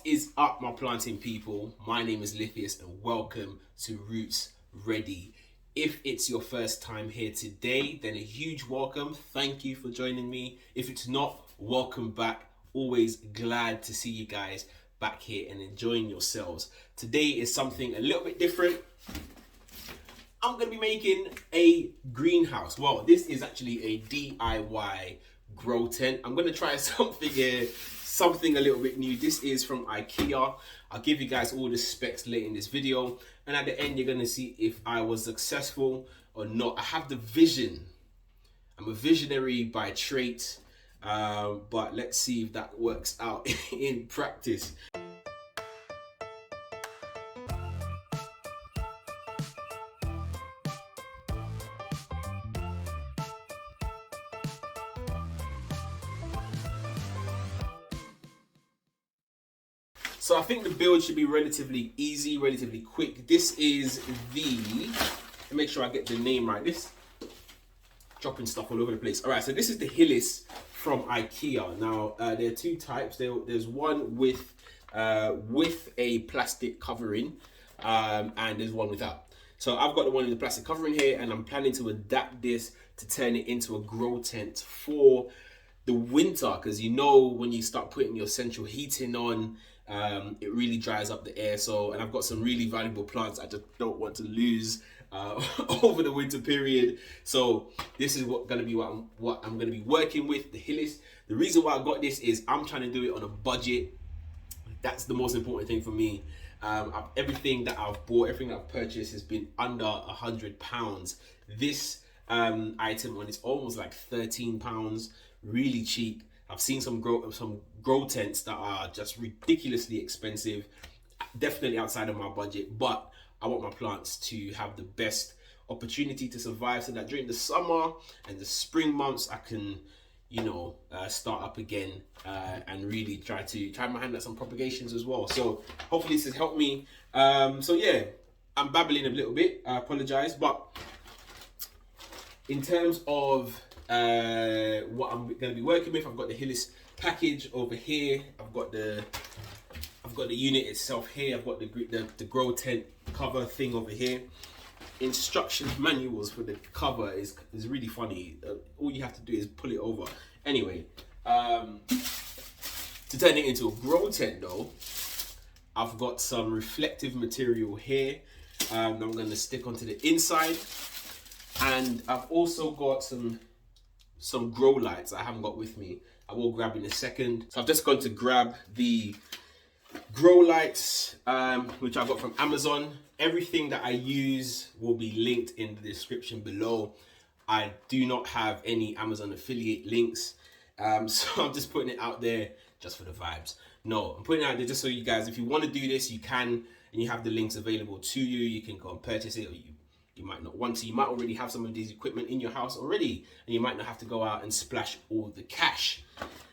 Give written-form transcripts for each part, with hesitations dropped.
is up, my planting people? My name is Lithius and welcome to Roots Ready. If it's your first time here today, then a huge welcome. Thank you for joining me. If it's not, welcome back. Always glad to see you guys back here and enjoying yourselves. Today is something a little bit different. I'm going to be making a greenhouse. Well, this is actually a DIY grow tent. I'm going to try something here, something a little bit new. This is from IKEA. I'll give you guys all the specs later in this video. And at the end, you're going to see if I was successful or not. I have the vision. I'm a visionary by trait. But let's see if that works out in practice. So I think the build should be relatively easy, relatively quick. This is make sure I get the name right. This dropping stuff all over the place. All right, so this is the Hyllis from IKEA. Now there are two types. There's one with a plastic covering, and there's one without. So I've got the one with the plastic covering here, and I'm planning to adapt this to turn it into a grow tent for the winter, because you know when you start putting your central heating on, it really dries up the air. So, and I've got some really valuable plants I just don't want to lose over the winter period. So this is what I'm going to be working with, the Hyllis. The reason why I got this is I'm trying to do it on a budget. That's the most important thing for me. Everything that I've bought, everything that I've purchased has been under £100. This item on its almost like £13, really cheap. I've seen some grow tents that are just ridiculously expensive, definitely outside of my budget, but I want my plants to have the best opportunity to survive so that during the summer and the spring months I can, start up again and really try my hand at some propagations as well. So hopefully this has helped me. So yeah, I'm babbling a little bit, I apologize, but in terms of what I'm going to be working with, I've got the Hyllis package over here. I've got the unit itself here. I've got the grow tent cover thing over here. Instruction manuals for the cover is really funny. All you have to do is pull it over. Anyway, to turn it into a grow tent though, I've got some reflective material here. I'm going to stick onto the inside, and I've also got some grow lights I haven't got with me. I will grab in a second. So I've just gone to grab the grow lights, which I got from Amazon. Everything that I use will be linked in the description below. I do not have any Amazon affiliate links, so I'm just putting it out there just for the vibes. No, I'm putting it out there just so you guys, if you want to do this, you can, and you have the links available to you. You can go and purchase it, or you might not want to. You might already have some of these equipment in your house already, and you might not have to go out and splash all the cash.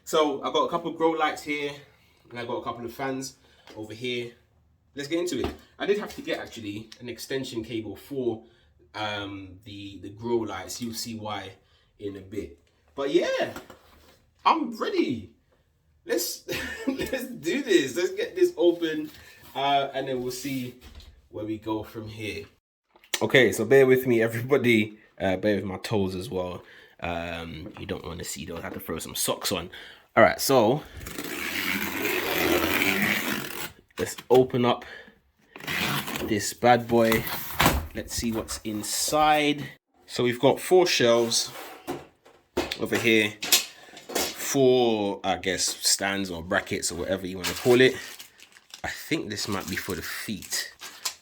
So I've got a couple of grow lights here, and I've got a couple of fans over here. Let's get into it. I did have to get actually an extension cable for the grow lights. You'll see why in a bit. But yeah, I'm ready. Let's let's do this. Let's get this open, and then we'll see where we go from here. Okay, so bear with me, everybody. Bear with my toes as well. You don't want to see those. I have to throw some socks on. All right, so let's open up this bad boy. Let's see what's inside. So we've got 4 shelves over here. 4, I guess, stands or brackets or whatever you want to call it. I think this might be for the feet.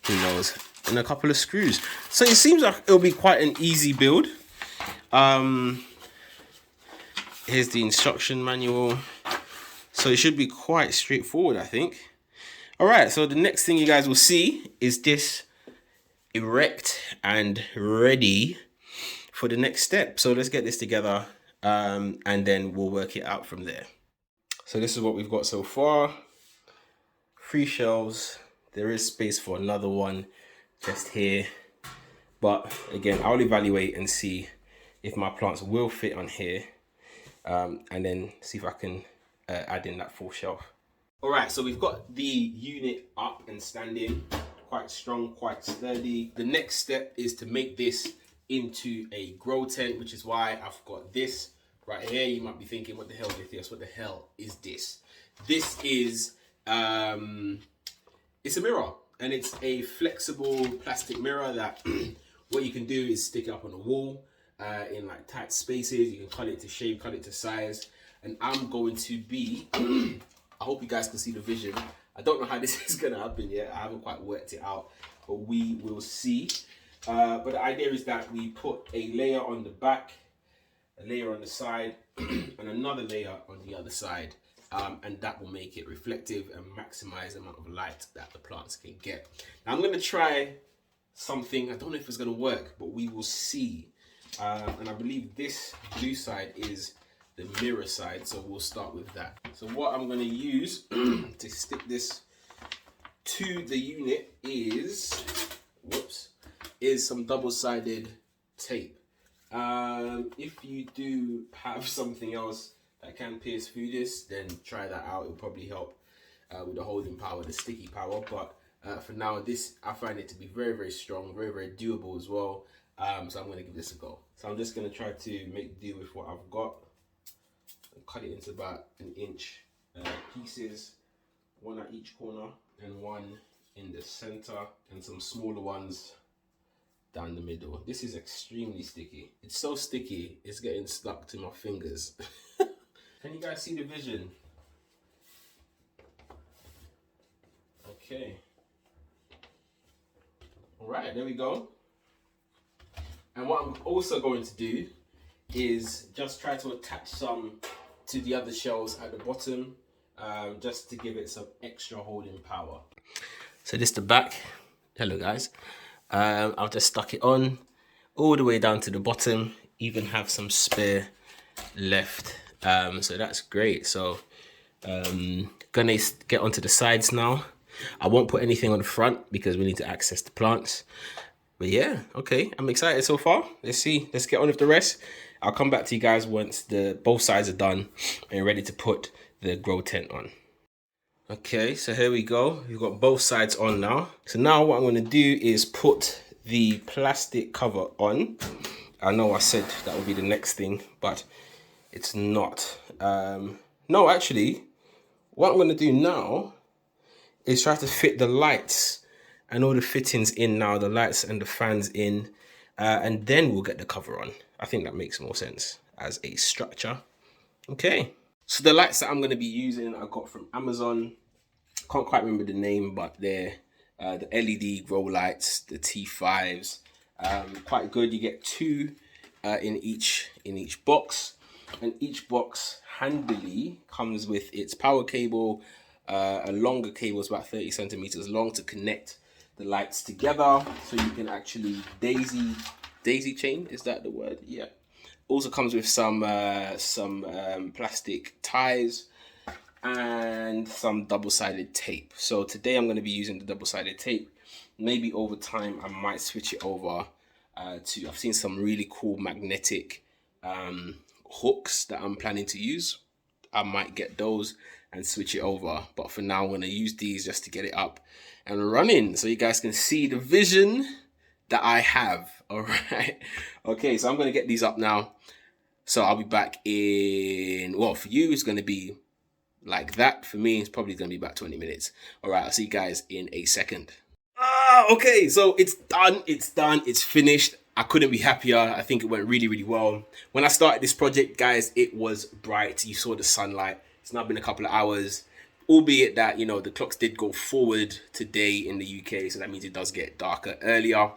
Who knows? And a couple of screws. So it seems like it'll be quite an easy build. Here's the instruction manual. So it should be quite straightforward, I think. All right, so the next thing you guys will see is this erect and ready for the next step. So let's get this together, and then we'll work it out from there. So this is what we've got so far. 3 shelves. There is space for another one just here, but again, I'll evaluate and see if my plants will fit on here, and then see if I can add in that 4th shelf. All right, so we've got the unit up and standing, quite strong, quite sturdy. The next step is to make this into a grow tent, which is why I've got this right here. You might be thinking, what the hell is this? What the hell is this? This is, it's a mirror, and it's a flexible plastic mirror that what you can do is stick it up on the wall in like tight spaces. You can cut it to shape, cut it to size. And I'm going to be, I hope you guys can see the vision. I don't know how this is gonna happen yet. I haven't quite worked it out, but we will see. But the idea is that we put a layer on the back, a layer on the side, and another layer on the other side. And that will make it reflective and maximize the amount of light that the plants can get. Now I'm gonna try something. I don't know if it's gonna work, but we will see. And I believe this blue side is the mirror side, so we'll start with that. So what I'm going to use to stick this to the unit is some double-sided tape. If you do have something else that can pierce through this, then try that out. It'll probably help with the holding power, the sticky power. But for now, this I find it to be very, very strong, very, very doable as well. So I'm going to give this a go. So I'm just going to try to make do with what I've got. Cut it into about 1 inch pieces, one at each corner and one in the center, and some smaller ones down the middle. This is extremely sticky. It's so sticky, it's getting stuck to my fingers. Can you guys see the vision? Okay. All right, there we go. And what I'm also going to do is just try to attach some to the other shelves at the bottom, just to give it some extra holding power. So this is the back. Hello guys. I've just stuck it on all the way down to the bottom, even have some spare left. So that's great. So gonna get onto the sides now. I won't put anything on the front because we need to access the plants. But yeah, okay, I'm excited so far. Let's see, let's get on with the rest. I'll come back to you guys once both sides are done and ready to put the grow tent on. Okay, so here we go. We've got both sides on now. So now what I'm gonna do is put the plastic cover on. I know I said that would be the next thing, but it's not. No, actually, what I'm gonna do now is try to fit the lights and all the fittings in now, the lights and the fans in, and then we'll get the cover on. I think that makes more sense as a structure. Okay, so the lights that I'm going to be using I got from Amazon. Can't quite remember the name, but they're the LED grow lights, the T5s. Quite good. You get 2 in each box, and each box handily comes with its power cable, a longer cable, is about 30 centimeters long, to connect the lights together, so you can actually daisy chain, is that the word? Yeah. Also comes with some plastic ties and some double-sided tape. So today I'm going to be using the double-sided tape. Maybe over time I might switch it over to, I've seen some really cool magnetic hooks that I'm planning to use. I might get those and switch it over, but for now I'm going to use these just to get it up and running so you guys can see the vision that I have. All right, okay, so I'm going to get these up now, so I'll be back in, well, for you it's going to be like that. For me it's probably going to be about 20 minutes. All right, I'll see you guys in a second. Okay, so it's done, it's finished. I couldn't be happier. I think it went really, really well. When I started this project, guys, it was bright. You saw the sunlight. It's now been a couple of hours, albeit that, you know, the clocks did go forward today in the UK, so that means it does get darker earlier.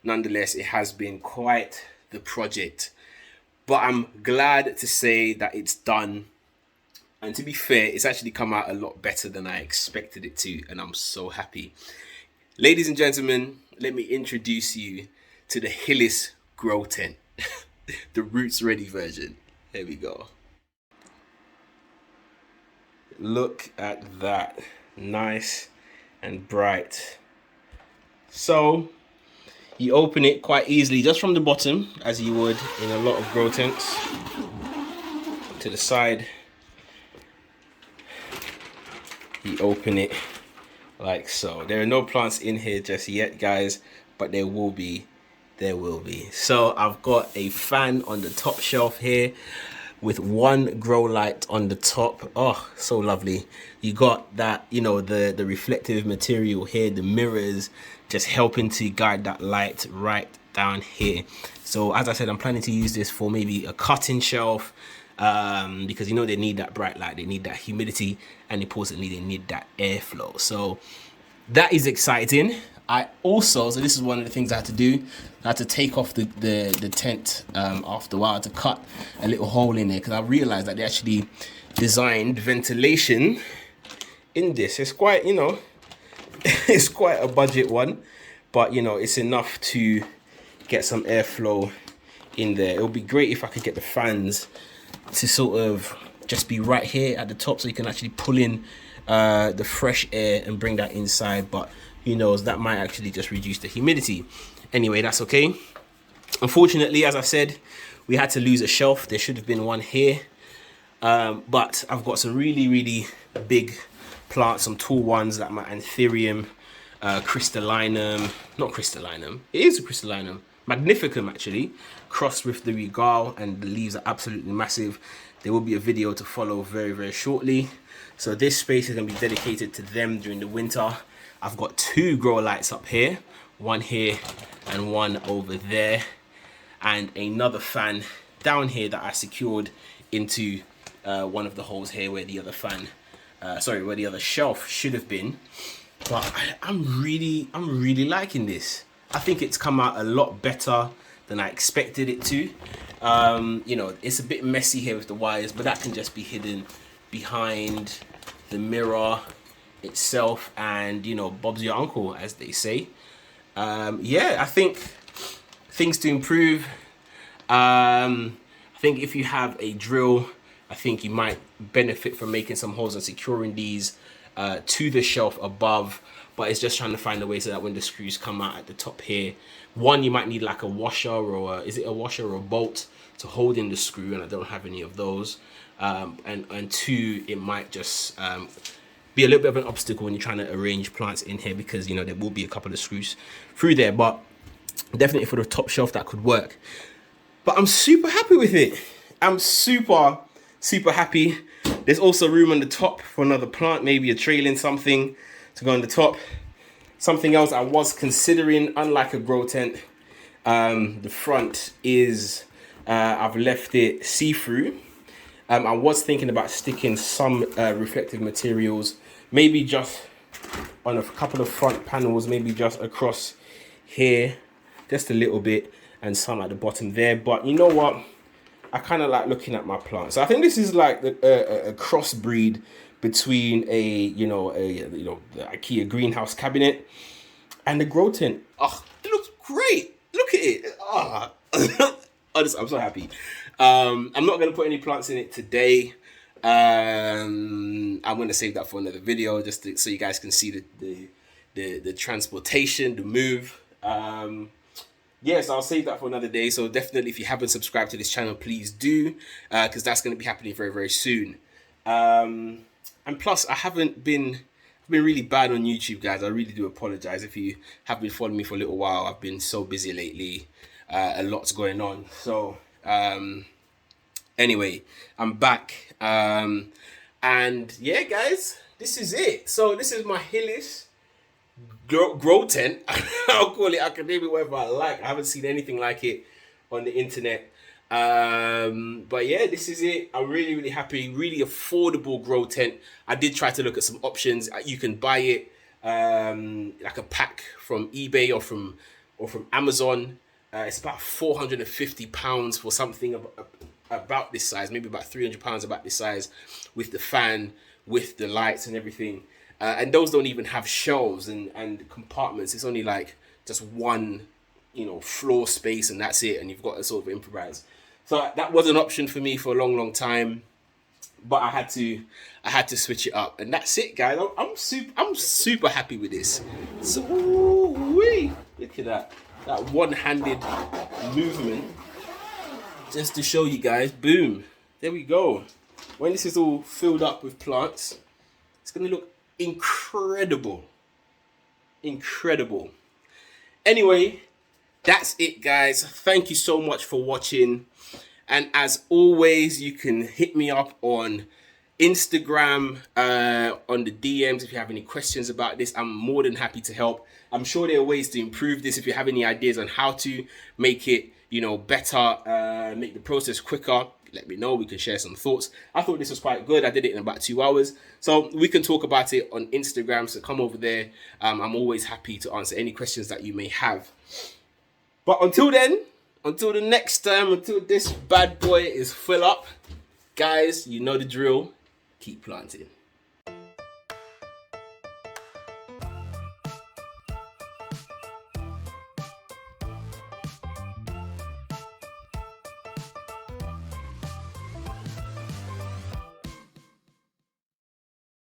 Nonetheless, it has been quite the project, but I'm glad to say that it's done. And to be fair, it's actually come out a lot better than I expected it to, and I'm so happy. Ladies and gentlemen, let me introduce you to the Hyllis Grow Tent, the roots ready version. Here we go. Look at that, nice and bright. So you open it quite easily just from the bottom, as you would in a lot of grow tents, to the side. You open it like so. There are no plants in here just yet, guys, but there will be. There will be. So I've got a fan on the top shelf here with one grow light on the top. Oh, so lovely. You got that, you know, the reflective material here, the mirrors, just helping to guide that light right down here. So as I said, I'm planning to use this for maybe a cutting shelf, because you know they need that bright light, they need that humidity, and importantly they need that airflow. So that is exciting. I also, so this is one of the things I had to do. I had to take off the tent after a while to cut a little hole in there, because I realized that they actually designed ventilation in this. It's quite, you know, it's quite a budget one, but you know, it's enough to get some airflow in there. It would be great if I could get the fans to sort of just be right here at the top, so you can actually pull in the fresh air and bring that inside. But who knows, that might actually just reduce the humidity. Anyway, that's okay. Unfortunately, as I said, we had to lose a shelf. There should have been one here, but I've got some really big plants, some tall ones like my anthurium, crystallinum, not crystallinum, it is a crystallinum, magnificum actually, crossed with the regale, and the leaves are absolutely massive. There will be a video to follow very shortly. So this space is going to be dedicated to them during the winter. I've got two grow lights up here, one here and one over there, and another fan down here that I secured into one of the holes here where the other fan, where the other shelf should have been. But I'm really liking this. I think it's come out a lot better than I expected it to. You know, it's a bit messy here with the wires, but that can just be hidden behind the mirror itself, and you know, Bob's your uncle, as they say. Yeah, I think things to improve. I think if you have a drill, I think you might benefit from making some holes and securing these to the shelf above. But it's just trying to find a way so that when the screws come out at the top here, one, you might need like a washer or is it a washer or a bolt to hold in the screw, and I don't have any of those. And two, it might just be a little bit of an obstacle when you're trying to arrange plants in here, because you know there will be a couple of screws through there. But definitely for the top shelf that could work. But I'm super happy with it. I'm super happy. There's also room on the top for another plant, maybe a trailing something to go on the top. Something else I was considering, unlike a grow tent, the front is I've left it see-through. I was thinking about sticking some reflective materials, maybe just on a couple of front panels, maybe just across here, just a little bit, and some at the bottom there. But you know what? I kind of like looking at my plants. So I think this is like a crossbreed between the IKEA greenhouse cabinet and the grow tent. Oh, it looks great. Look at it. Honestly, I'm so happy. I'm not going to put any plants in it today. I'm going to save that for another video, just so you guys can see the transportation, the move. Yes, I'll save that for another day. So definitely, if you haven't subscribed to this channel, please do, because that's going to be happening very soon. And plus, I've been really bad on YouTube, guys. I really do apologize if you have been following me for a little while. I've been so busy lately. A lot's going on. So anyway, I'm back. And yeah, guys, this is it. So this is my Hyllis grow tent. I'll call it academic, whatever I like. I haven't seen anything like it on the internet. But yeah, this is it. I'm really happy. Really affordable grow tent. I did try to look at some options. You can buy it like a pack from eBay or from Amazon. It's about £450 for something about this size, maybe about £300 about this size, with the fan, with the lights and everything. And those don't even have shelves and compartments. It's only like just one, floor space, and that's it. And you've got to sort of improvise. So that was an option for me for a long time, but I had to switch it up, and that's it, guys. I'm super happy with this. So look at that one-handed movement, just to show you guys. Boom, there we go. When this is all filled up with plants, it's gonna look incredible. Incredible. Anyway, that's it, guys. Thank you so much for watching. And as always, you can hit me up on Instagram, on the DMs if you have any questions about this. I'm more than happy to help. I'm sure there are ways to improve this. If you have any ideas on how to make it, better, make the process quicker, let me know. We can share some thoughts. I thought this was quite good. I did it in about 2 hours. So we can talk about it on Instagram. So come over there. I'm always happy to answer any questions that you may have. But until then, until the next time, until this bad boy is full up, guys, you know the drill. Keep planting.